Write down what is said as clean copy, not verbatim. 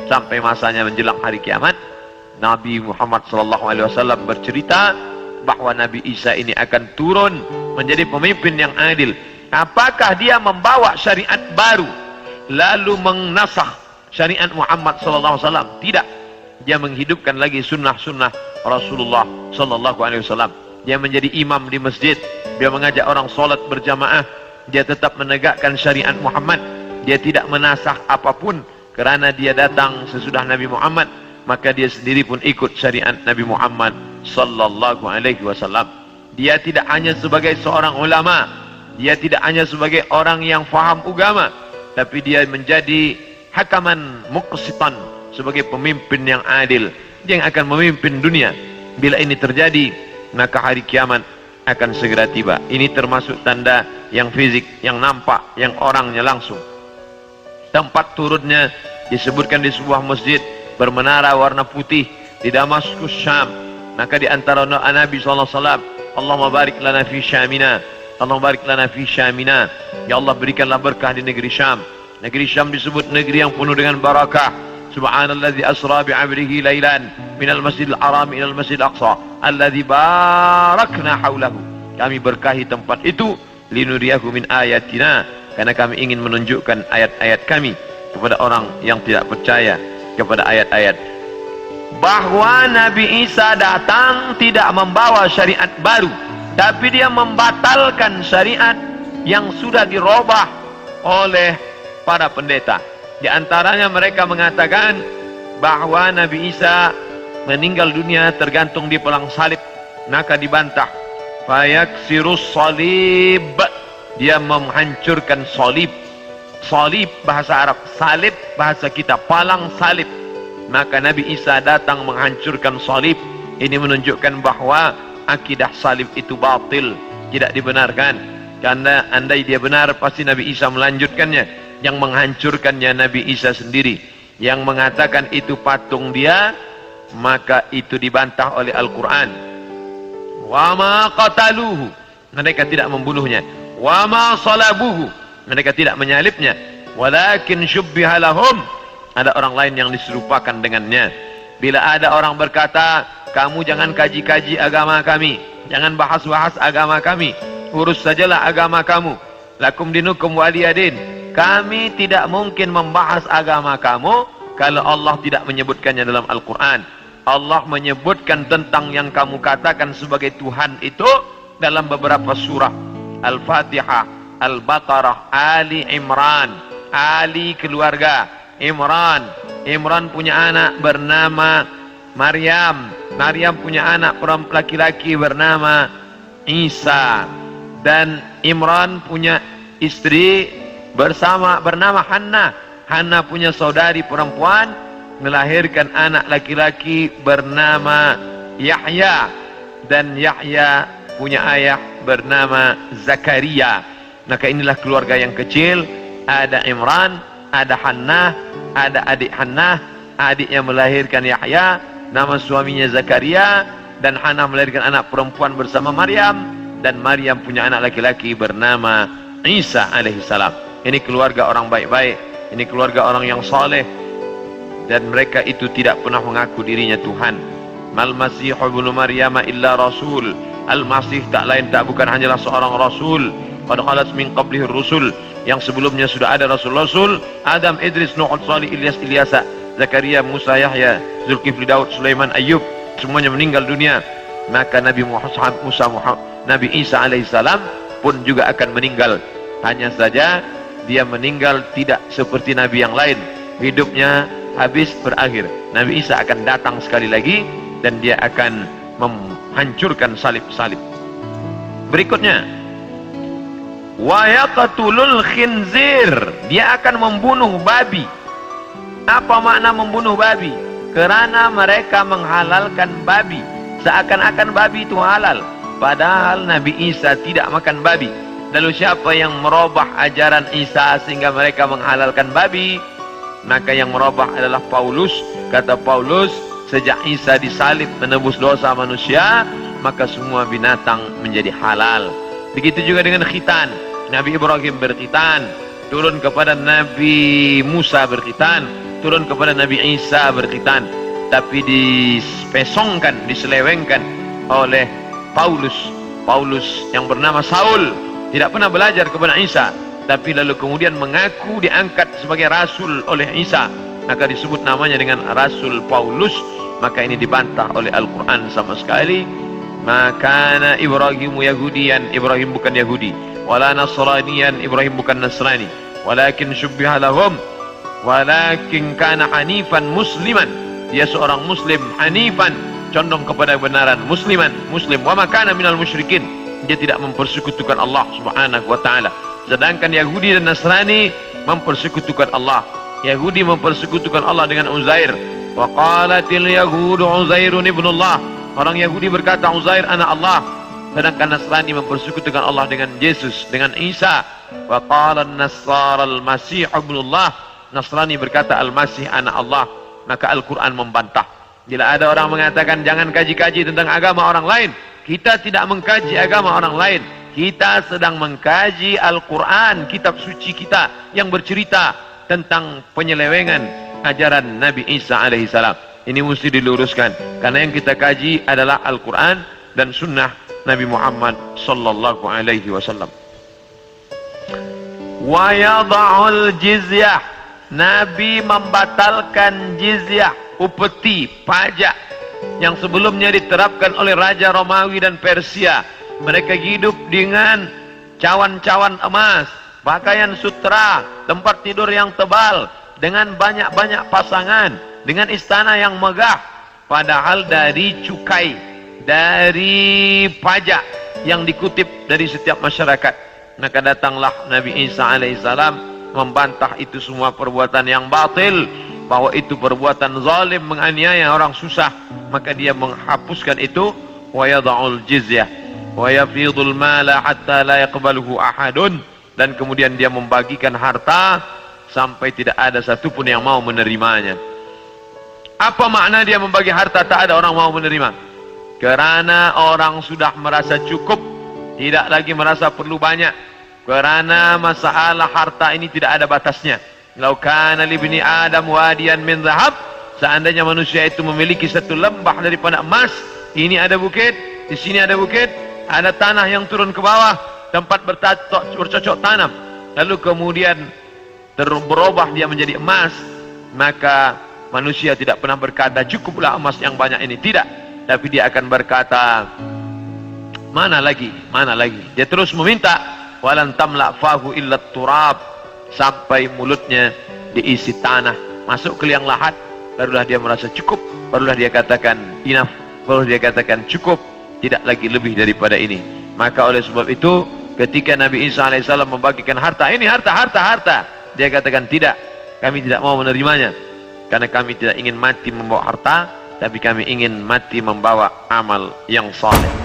sampai masanya menjelang hari kiamat. Nabi Muhammad SAW bercerita bahwa Nabi Isa ini akan turun menjadi pemimpin yang adil. Apakah dia membawa syariat baru lalu menasakh syariat Muhammad SAW? Tidak. Dia menghidupkan lagi sunnah-sunnah Rasulullah SAW. Dia menjadi imam di masjid, dia mengajak orang sholat berjamaah, dia tetap menegakkan syariat Muhammad. Dia tidak menasakh apapun, kerana dia datang sesudah Nabi Muhammad, maka dia sendiri pun ikut syariat Nabi Muhammad SAW. Dia tidak hanya sebagai seorang ulama, dia tidak hanya sebagai orang yang faham agama, tapi dia menjadi hakaman muqsitan, sebagai pemimpin yang adil. Dia yang akan memimpin dunia. Bila ini terjadi, maka hari kiamat akan segera tiba. Ini termasuk tanda yang fisik, yang nampak, yang orangnya langsung. Tempat turunnya disebutkan di sebuah masjid bermenara warna putih di Damaskus, Syam. Maka di antara doa Nabi SAW, Allahumma barik lana fi Syamina, Allahumma barik lana fi Syamina. Ya Allah, berikanlah berkah di negeri Syam. Negeri Syam disebut negeri yang penuh dengan barakah. Subhanalladzi asra bi'abdihi lailan minal masjidil haram ilal masjidil aqsa alladzi barakna haulahu. Kami berkahi tempat itu linuriyahu min ayatina, karena kami ingin menunjukkan ayat-ayat kami kepada orang yang tidak percaya kepada ayat-ayat. Bahwa Nabi Isa datang tidak membawa syariat baru, tapi dia membatalkan syariat yang sudah dirubah oleh para pendeta. Di antaranya mereka mengatakan bahwa Nabi Isa meninggal dunia tergantung di pelang salib, maka dibantah. Fayaksirus salib, dia menghancurkan salib. Salib bahasa Arab, salib bahasa kita, palang salib. Maka Nabi Isa datang menghancurkan salib. Ini menunjukkan bahwa akidah salib itu batil, tidak dibenarkan. Karena andai dia benar, pasti Nabi Isa melanjutkannya. Yang menghancurkannya Nabi Isa sendiri. Yang mengatakan itu patung dia, maka itu dibantah oleh Al-Quran. Wa ma qataluhu, mereka tidak membunuhnya. Wa ma salabuhu, mereka tidak menyalibnya. Walakin syubbiha lahum, ada orang lain yang diserupakan dengannya. Bila ada orang berkata, kamu jangan kaji-kaji agama kami, jangan bahas-bahas agama kami, urus sajalah agama kamu. Lakum dinukum waliyadin. Kami tidak mungkin membahas agama kamu kalau Allah tidak menyebutkannya dalam Al-Quran. Allah menyebutkan tentang yang kamu katakan sebagai Tuhan itu dalam beberapa surah. Al-Fatihah, Al-Baqarah, Ali Imran. Ali keluarga, Imran. Imran punya anak bernama Maryam. Maryam punya anak laki-laki bernama Isa. Dan Imran punya istri bernama Hannah. Hannah punya saudari perempuan, melahirkan anak laki-laki bernama Yahya. Dan Yahya punya ayah bernama Zakaria. Maka inilah keluarga yang kecil. Ada Imran, ada Hannah, ada adik Hannah, adik yang melahirkan Yahya, nama suaminya Zakaria. Dan Hannah melahirkan anak perempuan bersama Maryam. Dan Maryam punya anak laki-laki bernama Isa alaihissalam. Ini keluarga orang baik-baik, ini keluarga orang yang saleh, dan mereka itu tidak pernah mengaku dirinya Tuhan. Mal Masih ibnu Maryam illa rasul. Al-Masih tak lain tak bukan hanyalah seorang rasul. Qad khalat min qablihi rusul, yang sebelumnya sudah ada rasul-rasul. Adam, Idris, Nuh, Salih, Ilyasa, Zakaria, Musa, Yahya, Zulkifli, Daud, Sulaiman, Ayub, semuanya meninggal dunia. Maka Nabi Nabi Isa alaihissalam pun juga akan meninggal. Hanya saja dia meninggal tidak seperti Nabi yang lain. Hidupnya habis, berakhir. Nabi Isa akan datang sekali lagi dan dia akan menghancurkan salib-salib. Berikutnya, wa yaqtulul khinzir, dia akan membunuh babi. Apa makna membunuh babi? Kerana mereka menghalalkan babi, seakan-akan babi itu halal, padahal Nabi Isa tidak makan babi. Lalu siapa yang merubah ajaran Isa sehingga mereka menghalalkan babi? Maka yang merubah adalah Paulus. Kata Paulus, sejak Isa disalib menebus dosa manusia, maka semua binatang menjadi halal. Begitu juga dengan khitan. Nabi Ibrahim berkhitan, turun kepada Nabi Musa berkhitan, turun kepada Nabi Isa berkhitan, tapi dispesongkan, diselewengkan oleh Paulus yang bernama Saul, tidak pernah belajar kepada Isa, tapi lalu kemudian mengaku diangkat sebagai rasul oleh Isa, maka disebut namanya dengan Rasul Paulus. Maka ini dibantah oleh Al-Quran sama sekali. Maka Ibrahim Yahudian, Ibrahim bukan Yahudi, wala Nasranian, Ibrahim bukan Nasrani, walakin syubbiha lahum, walakin kana hanifan musliman, dia seorang muslim, hanifan, condong kepada kebenaran, muslim, wa ma kana minal musyrikin, dia tidak mempersekutukan Allah Subhanahu wa taala. Sedangkan Yahudi dan Nasrani mempersekutukan Allah. Yahudi mempersekutukan Allah dengan Uzair. Wa qalatil yahudu Uzairun ibnullah, orang Yahudi berkata Uzair anak Allah. Sedangkan Nasrani mempersekutukan Allah dengan Yesus, dengan Isa. Wa qala an-nasara al-masih ibnullah, Nasrani berkata Al-Masih anak Allah. Maka Al-Quran membantah. Bila ada orang mengatakan jangan kaji-kaji tentang agama orang lain, kita tidak mengkaji agama orang lain, kita sedang mengkaji Al-Quran, kitab suci kita yang bercerita tentang penyelewengan ajaran Nabi Isa alaihissalam. Ini mesti diluruskan, karena yang kita kaji adalah Al-Quran dan sunnah Nabi Muhammad sallallahu alaihi wasallam. Wa yada'ul jizyah, Nabi membatalkan jizyah, upeti, pajak yang sebelumnya diterapkan oleh Raja Romawi dan Persia. Mereka hidup dengan cawan-cawan emas, pakaian sutra, tempat tidur yang tebal, dengan banyak-banyak pasangan, dengan istana yang megah. Padahal dari cukai, dari pajak yang dikutip dari setiap masyarakat. Maka datanglah Nabi Isa alaihissalam membantah itu semua perbuatan yang batil, bahwa itu perbuatan zalim, menganiaya orang susah. Maka dia menghapuskan itu. Wa yada'ul jizyah wa yafidul mala hatta la yaqbaluhu ahadun, dan kemudian dia membagikan harta sampai tidak ada satupun yang mau menerimanya. Apa makna dia membagi harta tak ada orang mau menerima? Karena orang sudah merasa cukup, tidak lagi merasa perlu banyak. Karena masalah harta ini tidak ada batasnya. Lau kana libni Adam wadiyan min zahab, seandainya manusia itu memiliki satu lembah daripada emas, ini ada bukit, di sini ada bukit, ada tanah yang turun ke bawah, tempat bercocok tanam, lalu kemudian berubah dia menjadi emas, maka manusia tidak pernah berkata cukuplah emas yang banyak ini, tidak, tapi dia akan berkata mana lagi, mana lagi. Dia terus meminta, walan tamla fahu illa turab, sampai mulutnya diisi tanah, masuk ke liang lahat, barulah dia merasa cukup, barulah dia katakan enough, barulah dia katakan cukup, tidak lagi lebih daripada ini. Maka oleh sebab itu ketika Nabi Isa alaihissalam membagikan harta, ini harta, dia katakan tidak, kami tidak mau menerimanya, karena kami tidak ingin mati membawa harta, tapi kami ingin mati membawa amal yang saleh.